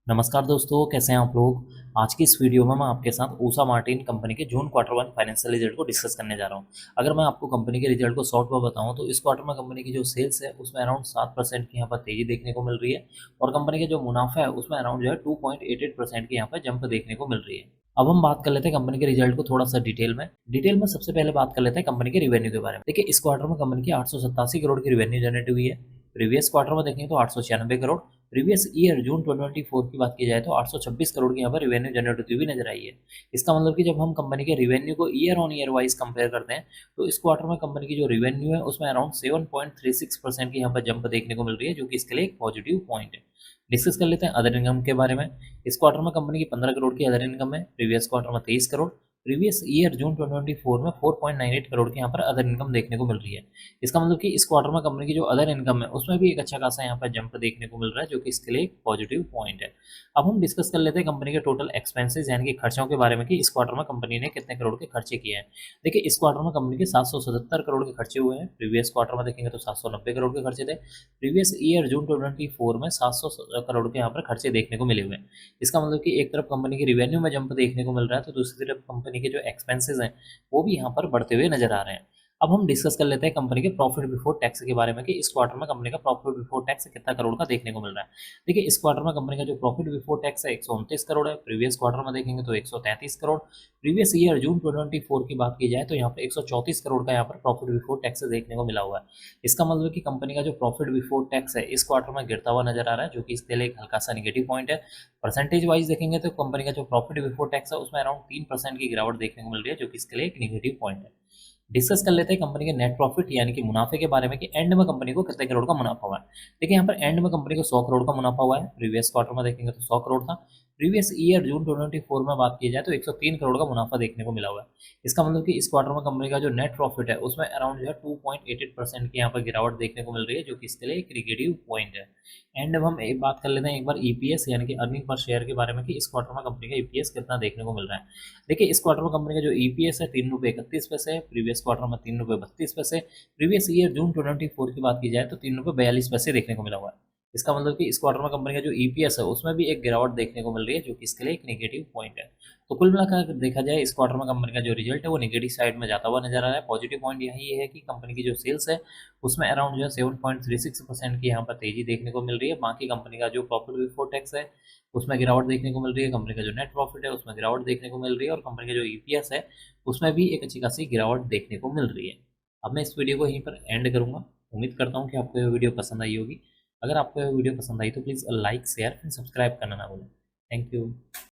नमस्कार दोस्तों, कैसे हैं आप लोग। आज की इस वीडियो में मैं आपके साथ ऊषा मार्टिन कंपनी के जून क्वार्टर वन फाइनेंशियल रिजल्ट को डिस्कस करने जा रहा हूं। अगर मैं आपको कंपनी के रिजल्ट को शॉर्ट में बताऊं तो इस क्वार्टर में कंपनी की जो सेल्स है उसमें अराउंड 7% की यहाँ पर तेजी देखने को मिल रही है और कंपनी का जो मुनाफा है उसमें अराउंड जो है 2.88% की यहाँ पर जंप देखने को मिल रही है। अब हम बात कर लेते हैं कंपनी के रिजल्ट को थोड़ा सा डिटेल में सबसे पहले बात कर लेते हैं कंपनी के रिवेन्यू के बारे में। देखिए, इस क्वार्टर में कंपनी की 887 करोड़ की रिवेन्यू जनरेट हुई है। प्रीवियस क्वार्टर में देखेंगे तो 896 करोड़। प्रीवियस ईयर जून 2024 की बात की जाए तो 826 करोड़ की यहाँ पर रिवेन्यू जनरेट होती हुई नजर आई है। इसका मतलब कि जब हम कंपनी के रिवेन्यू को year on year wise compare करते हैं तो इस क्वार्टर में कंपनी की जो रिवेन्यू है उसमें अराउंड 7.36% की यहाँ पर जंप देखने को मिल रही है, जो कि इसके लिए एक पॉजिटिव पॉइंट है। डिस्कस कर लेते हैं अदर इनकम के बारे में। इस क्वार्टर में कंपनी की 15 करोड़ की अदर इनकम है। प्रीवियस क्वार्टर में 23 करोड़। प्रीवियस ईयर जून 2024 में 4.98 करोड़ की यहाँ पर अदर इनकम देखने को मिल रही है। इसका मतलब कि इस क्वार्टर में कंपनी की जो अदर इनकम है उसमें भी एक अच्छा खासा यहाँ पर जंप देखने को मिल रहा है, जो कि इसके लिए एक पॉजिटिव पॉइंट है। अब हम डिस्कस कर लेते हैं कंपनी के टोटल एक्सपेंसेस यानी कि खर्चों के बारे में कि इस क्वार्टर में कंपनी ने कितने करोड़ के खर्चे किए हैं। देखिए, इस क्वार्टर में कंपनी के 777 करोड़ के खर्चे हुए हैं। प्रीवियस क्वार्टर में देखेंगे तो 790 करोड़ के खर्चे थे। प्रीवियस ईयर जून 2024 में 700 करोड़ के यहाँ पर खर्चे देखने को मिले हुए हैं। इसका मतलब कि एक तरफ कंपनी की रिवेन्यू में जंप देखने को मिल रहा है तो दूसरी तरफ कंपनी के जो एक्सपेंसेस हैं वो भी यहाँ पर बढ़ते हुए नजर आ रहे हैं। अब हम डिस्कस कर लेते हैं कंपनी के प्रॉफिट बिफोर टैक्स के बारे में कि इस क्वार्टर में कंपनी का प्रॉफिट बिफोर टैक्स कितना करोड़ का देखने को मिल रहा है। देखिए, इस क्वार्टर में कंपनी का जो प्रॉफिट बिफोर टैक्स है 129 करोड़ है। प्रीवियस क्वार्टर में देखेंगे तो 133 करोड़। प्रीवियस ईयर जून 2024 की बात की जाए तो यहाँ पर 134 करोड़ का यहाँ पर प्रॉफिट बिफोर टैक्स देखने को मिला हुआ है। इसका मतलब है कि कंपनी का जो प्रॉफिट बिफोर टैक्स है इस क्वार्टर में गिरता हुआ नजर आ रहा है, जो कि इसके लिए एक हल्का सा निगेटिव पॉइंट है। परसेंटेज वाइज देखेंगे तो कंपनी का जो प्रॉफिट बिफोर टैक्स है उसमें अराउंड 3% की गिरावट देखने को मिल रही है, जो कि इसके लिए एक निगेटिव पॉइंट है। डिस्कस कर लेते हैं कंपनी के नेट प्रॉफिट यानी कि मुनाफे के बारे में कि एंड में कंपनी को कितने करोड़ का मुनाफा हुआ है। देखिए, यहाँ पर एंड में कंपनी को 100 करोड़ का मुनाफा हुआ है। प्रीवियस क्वार्टर में देखेंगे तो 100 करोड़ था। प्रीवियस ईयर जून 2024 में बात की जाए तो 103 करोड़ का मुनाफा देखने को मिला हुआ है। इसका मतलब कि इस क्वार्टर में कंपनी का जो नेट प्रॉफिट है उसमें अराउंड जो है 2.88% की यहाँ पर गिरावट देखने को मिल रही है, जो कि इसके लिए एक निगेटिव पॉइंट है। एंड अब हम एक बात कर लेते हैं एक बार ईपीएस यानी कि अर्निंग पर शेयर के बारे में कि इस क्वार्टर में कंपनी का ईपीएस कितना देखने को मिल रहा है। देखिए, इस क्वार्टर में कंपनी का जो ईपीएस है 3 रुपये 31 पैसे है। प्रीवियस क्वार्टर में 3 रुपये 32 पैसे। प्रीवियस ईयर जून 2024 की बात की जाए तो 3 रुपये 42 पैसे देखने को मिला हुआ है। इसका मतलब कि इस क्वार्टर में कंपनी का जो ईपीएस है उसमें भी एक गिरावट देखने को मिल रही है, जो कि इसके लिए एक नेगेटिव पॉइंट है। तो कुल मिलाकर देखा जाए इस क्वार्टर में कंपनी का जो रिजल्ट है वो नेगेटिव साइड में जाता हुआ नजर आ रहा है। पॉजिटिव पॉइंट यही है कि कंपनी की जो सेल्स है उसमें अराउंड जो है 7.36% की यहाँ पर तेजी देखने को मिल रही है। बाकी कंपनी का जो प्रॉफिट बिफोर टैक्स है उसमें गिरावट देखने को मिल रही है। कंपनी का जो नेट प्रॉफिट है उसमें गिरावट देखने को मिल रही है और कंपनी का जो ईपीएस है उसमें भी एक अच्छी खासी गिरावट देखने को मिल रही है। अब मैं इस वीडियो को यहीं पर एंड करूँगा। उम्मीद करता हूँ कि आपको यह वीडियो पसंद आई होगी। अगर आपको यह वीडियो पसंद आई तो please like share and subscribe करना ना भूलें। Thank you.